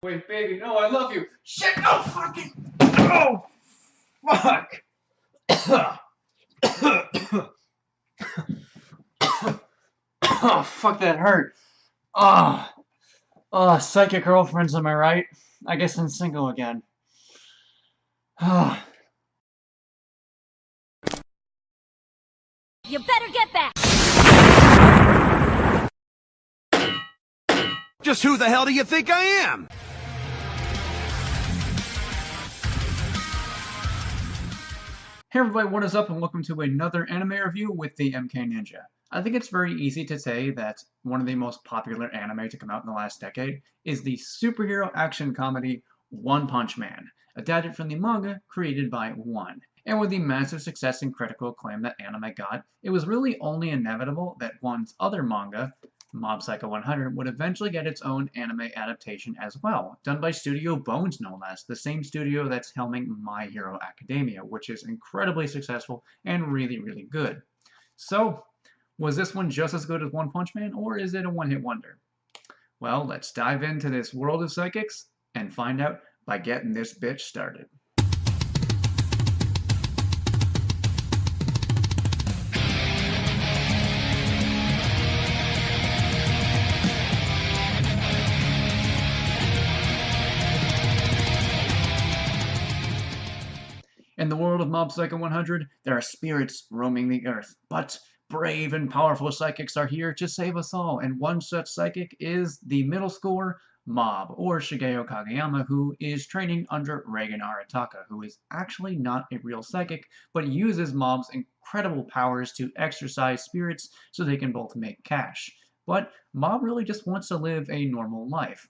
Wait, baby, no, I love you. Shit, no, fucking. Oh, fuck. Oh, fuck, that hurt. Oh, psychic girlfriends, am I right? I guess I'm single again. Oh. You better get back! Just who the hell do you think I am? Hey everybody, what is up, and welcome to another anime review with the TheMKninja. I think it's very easy to say that one of the most popular anime to come out in the last decade is the superhero action comedy One Punch Man, adapted from the manga created by One. And with the massive success and critical acclaim that anime got, it was really only inevitable that One's other manga, Mob Psycho 100, would eventually get its own anime adaptation as well, done by Studio Bones no less, the same studio that's helming My Hero Academia, which is incredibly successful and really, really good. So, was this one just as good as One Punch Man, or is it a one-hit wonder? Well, let's dive into this world of psychics and find out by getting this bitch started. In the world of Mob Psycho 100, there are spirits roaming the earth, but brave and powerful psychics are here to save us all, and one such psychic is the middle schooler Mob, or Shigeo Kageyama, who is training under Reigen Arataka, who is actually not a real psychic, but uses Mob's incredible powers to exorcise spirits so they can both make cash. But Mob really just wants to live a normal life.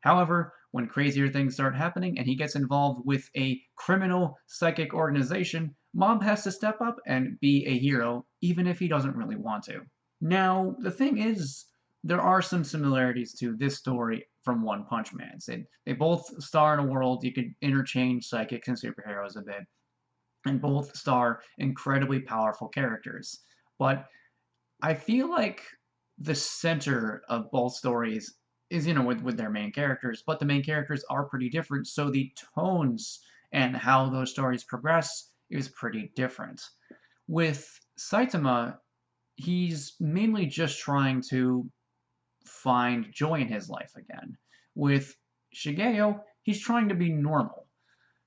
However, when crazier things start happening and he gets involved with a criminal psychic organization, Mob has to step up and be a hero, even if he doesn't really want to. Now, the thing is, there are some similarities to this story from One Punch Man. They both star in a world you could interchange psychics and superheroes a bit, and both star incredibly powerful characters. But I feel like the center of both stories is, with their main characters, but the main characters are pretty different, so the tones and how those stories progress is pretty different. With Saitama, he's mainly just trying to find joy in his life again. With Shigeo, he's trying to be normal.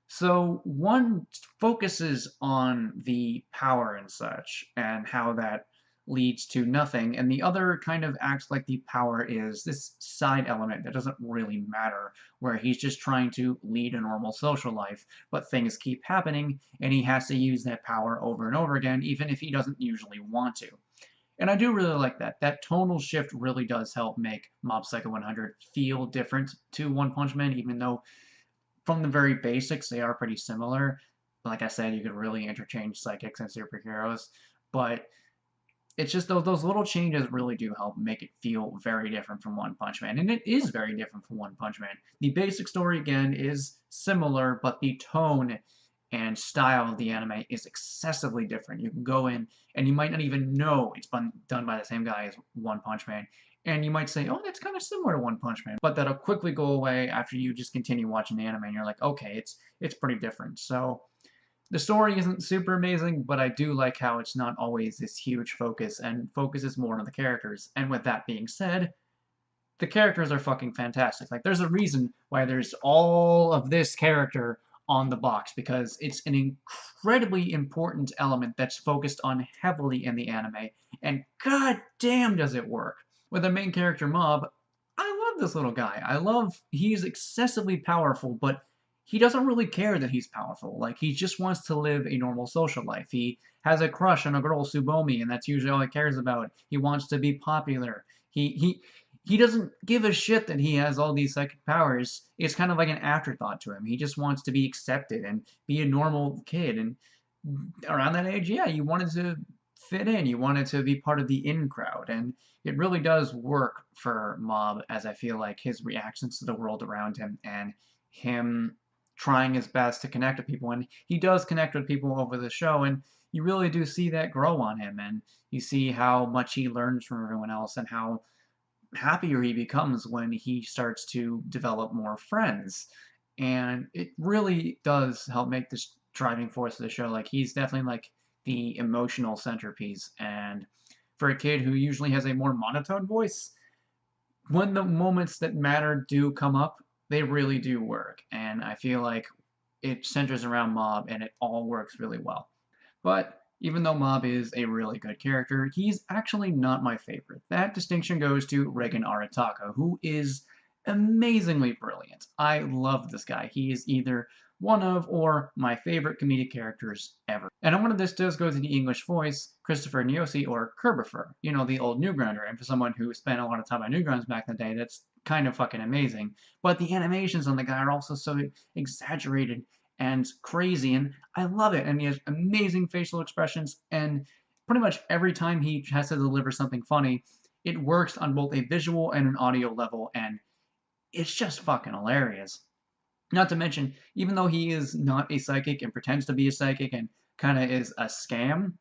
So one focuses on the power and such, and how that leads to nothing, and the other kind of acts like the power is this side element that doesn't really matter, where he's just trying to lead a normal social life, but things keep happening, and he has to use that power over and over again, even if he doesn't usually want to. And I do really like that. That tonal shift really does help make Mob Psycho 100 feel different to One Punch Man, even though from the very basics, they are pretty similar. Like I said, you could really interchange psychics and superheroes, but it's just those little changes really do help make it feel very different from One Punch Man, and it is very different from One Punch Man. The basic story, again, is similar, but the tone and style of the anime is excessively different. You can go in, and you might not even know it's been done by the same guy as One Punch Man, and you might say, oh, that's kind of similar to One Punch Man, but that'll quickly go away after you just continue watching the anime, and you're like, okay, it's pretty different. So the story isn't super amazing, but I do like how it's not always this huge focus, and focuses more on the characters. And with that being said, the characters are fucking fantastic. Like, there's a reason why there's all of this character on the box, because it's an incredibly important element that's focused on heavily in the anime, and god damn does it work. With the main character Mob, I love this little guy. He's excessively powerful, but he doesn't really care that he's powerful. Like, he just wants to live a normal social life. He has a crush on a girl, Tsubomi, and that's usually all he cares about. He wants to be popular. He doesn't give a shit that he has all these psychic powers. It's kind of like an afterthought to him. He just wants to be accepted and be a normal kid. And around that age, yeah, you wanted to fit in. You wanted to be part of the in crowd. And it really does work for Mob, as I feel like his reactions to the world around him and him trying his best to connect with people. And he does connect with people over the show, and you really do see that grow on him. And you see how much he learns from everyone else, and how happier he becomes when he starts to develop more friends. And it really does help make this driving force of the show. Like, he's definitely like the emotional centerpiece. And for a kid who usually has a more monotone voice, when the moments that matter do come up, they really do work. And I feel like it centers around Mob and it all works really well. But even though Mob is a really good character, he's actually not my favorite. That distinction goes to Reigen Arataka, who is amazingly brilliant. I love this guy. He is either one of or my favorite comedic characters ever. And one of this does go to the English voice, Christopher Niosi, or Kerbifer, you know, the old Newgrounder. And for someone who spent a lot of time on Newgrounds back in the day, that's kind of fucking amazing. But the animations on the guy are also so exaggerated and crazy, and I love it. And he has amazing facial expressions, and pretty much every time he has to deliver something funny, it works on both a visual and an audio level, and it's just fucking hilarious. Not to mention, even though he is not a psychic and pretends to be a psychic and kind of is a scam,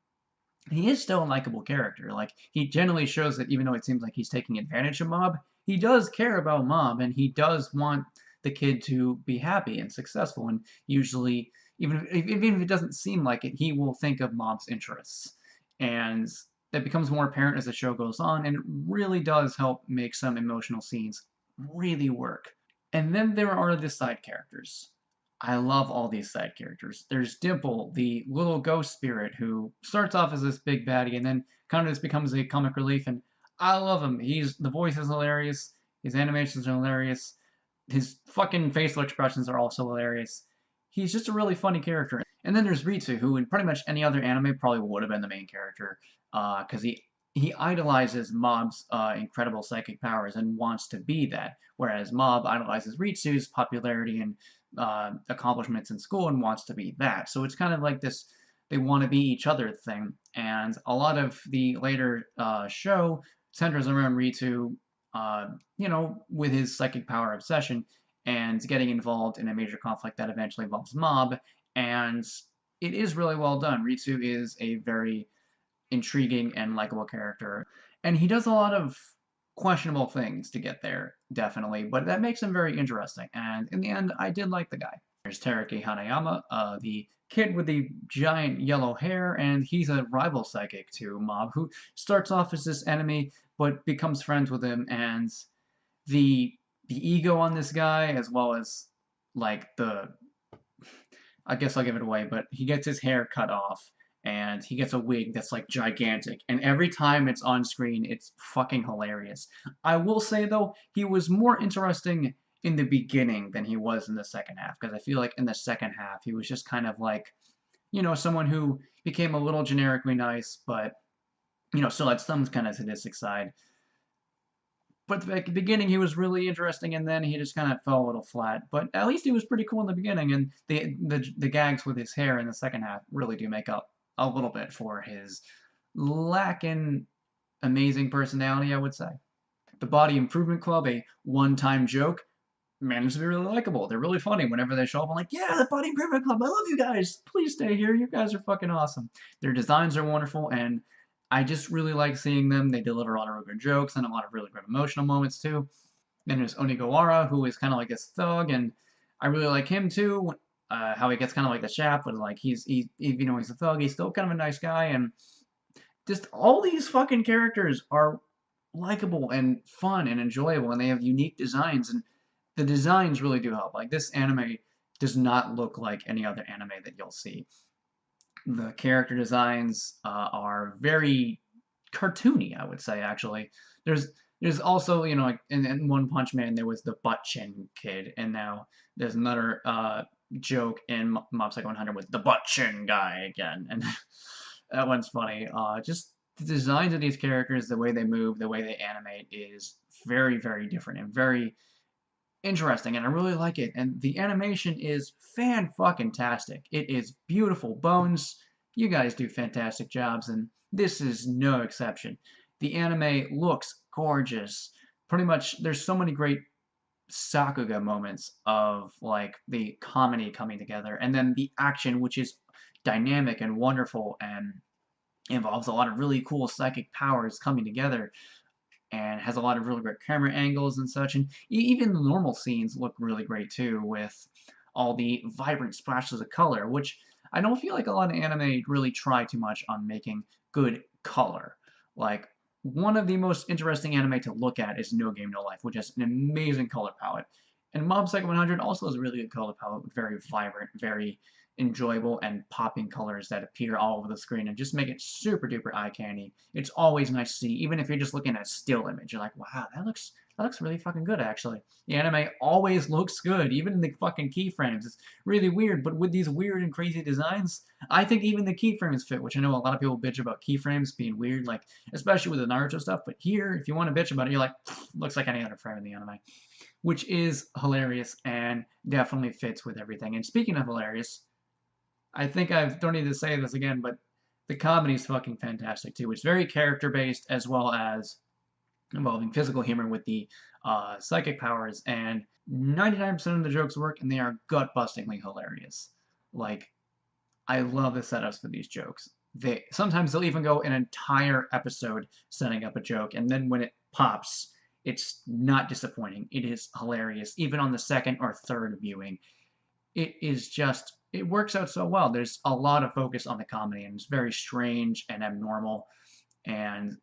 he is still a likable character. Like, he generally shows that even though it seems like he's taking advantage of Mob, he does care about Mob and he does want the kid to be happy and successful. And usually, even if it doesn't seem like it, he will think of Mob's interests. And that becomes more apparent as the show goes on, and it really does help make some emotional scenes really work. And then there are the side characters. I love all these side characters. There's Dimple, the little ghost spirit who starts off as this big baddie and then kind of just becomes a comic relief, and I love him. The voice is hilarious, his animations are hilarious, his fucking facial expressions are also hilarious. He's just a really funny character. And then there's Ritsu, who in pretty much any other anime probably would have been the main character, because he idolizes Mob's incredible psychic powers and wants to be that, whereas Mob idolizes Ritsu's popularity and accomplishments in school and wants to be that. So it's kind of like this they want to be each other thing. And a lot of the later show centers around Ritsu, with his psychic power obsession and getting involved in a major conflict that eventually involves Mob. And it is really well done. Ritsu is a very intriguing and likable character. And he does a lot of questionable things to get there, definitely, but that makes him very interesting. And in the end, I did like the guy. There's Tereki Hanayama, the kid with the giant yellow hair, and he's a rival psychic to Mob, who starts off as this enemy, but becomes friends with him, and the ego on this guy, as well as like I guess I'll give it away, but he gets his hair cut off and he gets a wig that's like gigantic. And every time it's on screen, it's fucking hilarious. I will say though, he was more interesting in the beginning than he was in the second half, because I feel like in the second half he was just kind of like, someone who became a little generically nice, but still had some kind of sadistic side. But at the beginning, he was really interesting, and then he just kind of fell a little flat. But at least he was pretty cool in the beginning, and the gags with his hair in the second half really do make up a little bit for his lack in amazing personality, I would say. The Body Improvement Club, a one-time joke, managed to be really likable. They're really funny. Whenever they show up, I'm like, yeah, the Body Improvement Club, I love you guys. Please stay here. You guys are fucking awesome. Their designs are wonderful, and I just really like seeing them. They deliver a lot of really good jokes and a lot of really great emotional moments too. Then there's Onigawara, who is kind of like this thug, and I really like him too. How he gets kind of like the shaft, but like he's he's a thug, he's still kind of a nice guy, and just all these fucking characters are likable and fun and enjoyable, and they have unique designs, and the designs really do help. Like, this anime does not look like any other anime that you'll see. The character designs are very cartoony, I would say, actually. There's also, like in One Punch Man, there was the butt chin kid, and now there's another joke in Mob Psycho 100 with the butt chin guy again, and that one's funny. Just the designs of these characters, the way they move, the way they animate is very, very different and very interesting, and I really like it. And the animation is fan-fucking-tastic. It is beautiful. Bones, you guys do fantastic jobs, and this is no exception. The anime looks gorgeous. Pretty much, there's so many great Sakuga moments of like the comedy coming together, and then the action, which is dynamic and wonderful and involves a lot of really cool psychic powers coming together. and has a lot of really great camera angles and such. And even the normal scenes look really great too, with all the vibrant splashes of color, which I don't feel like a lot of anime really try too much on making good color. Like, one of the most interesting anime to look at is No Game No Life, which has an amazing color palette. And Mob Psycho 100 also has a really good color palette, very vibrant, very enjoyable and popping colors that appear all over the screen and just make it super duper eye candy. It's always nice to see, even if you're just looking at a still image. You're like, wow, that looks really fucking good actually. The anime always looks good, even in the fucking keyframes. It's really weird, but with these weird and crazy designs, I think even the keyframes fit, which I know a lot of people bitch about keyframes being weird, like especially with the Naruto stuff, but here, if you want to bitch about it, you're like, looks like any other frame in the anime, which is hilarious and definitely fits with everything. And speaking of hilarious, I think I don't need to say this again, but the comedy is fucking fantastic too. It's very character based as well as involving physical humor with the psychic powers, and 99% of the jokes work, and they are gut bustingly hilarious. Like, I love the setups for these jokes. They sometimes they'll even go an entire episode setting up a joke, and then when it pops, it's not disappointing. It is hilarious, even on the second or third viewing. It works out so well. There's a lot of focus on the comedy, and it's very strange and abnormal, and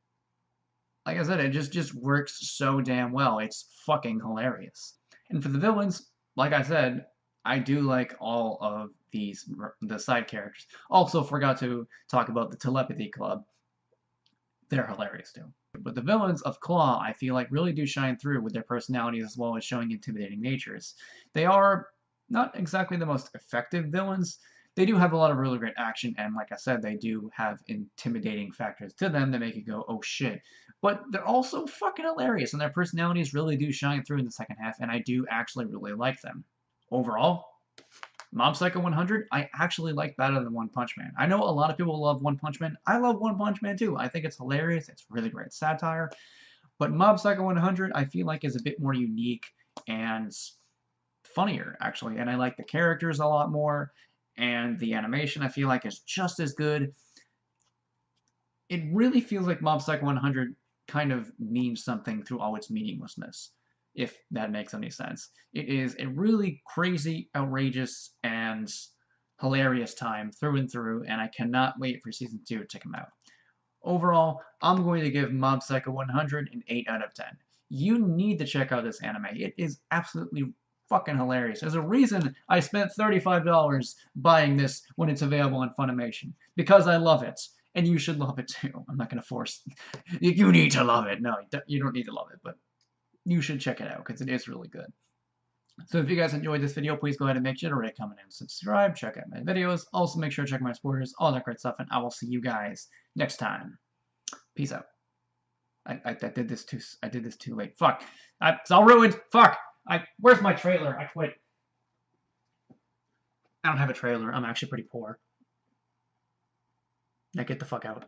like I said, it just works so damn well. It's fucking hilarious. And for the villains, like I said, I do like all of the side characters. Also forgot to talk about the Telepathy Club. They're hilarious too. But the villains of Claw, I feel like, really do shine through with their personalities as well as showing intimidating natures. They are not exactly the most effective villains. They do have a lot of really great action, and like I said, they do have intimidating factors to them that make you go, oh shit. But they're also fucking hilarious, and their personalities really do shine through in the second half, and I do actually really like them. Overall, Mob Psycho 100, I actually like better than One Punch Man. I know a lot of people love One Punch Man. I love One Punch Man too. I think it's hilarious. It's really great satire. But Mob Psycho 100, I feel like is a bit more unique and funnier, actually. And I like the characters a lot more. And the animation, I feel like, is just as good. It really feels like Mob Psycho 100 kind of means something through all its meaninglessness, if that makes any sense. It is a really crazy, outrageous, and hilarious time through and through, and I cannot wait for Season 2 to come out. Overall, I'm going to give Mob Psycho 100 an 8 out of 10. You need to check out this anime. It is absolutely fucking hilarious. There's a reason I spent $35 buying this when it's available on Funimation. Because I love it. And you should love it too. I'm not going to force... You need to love it. No, you don't need to love it, but you should check it out because it is really good. So if you guys enjoyed this video, please go ahead and make sure to rate, comment, and subscribe. Check out my videos. Also make sure to check my spoilers, all that great stuff, and I will see you guys next time. Peace out. I did this too late. Fuck. It's all ruined. Fuck. Where's my trailer? I quit. I don't have a trailer. I'm actually pretty poor. Now get the fuck out.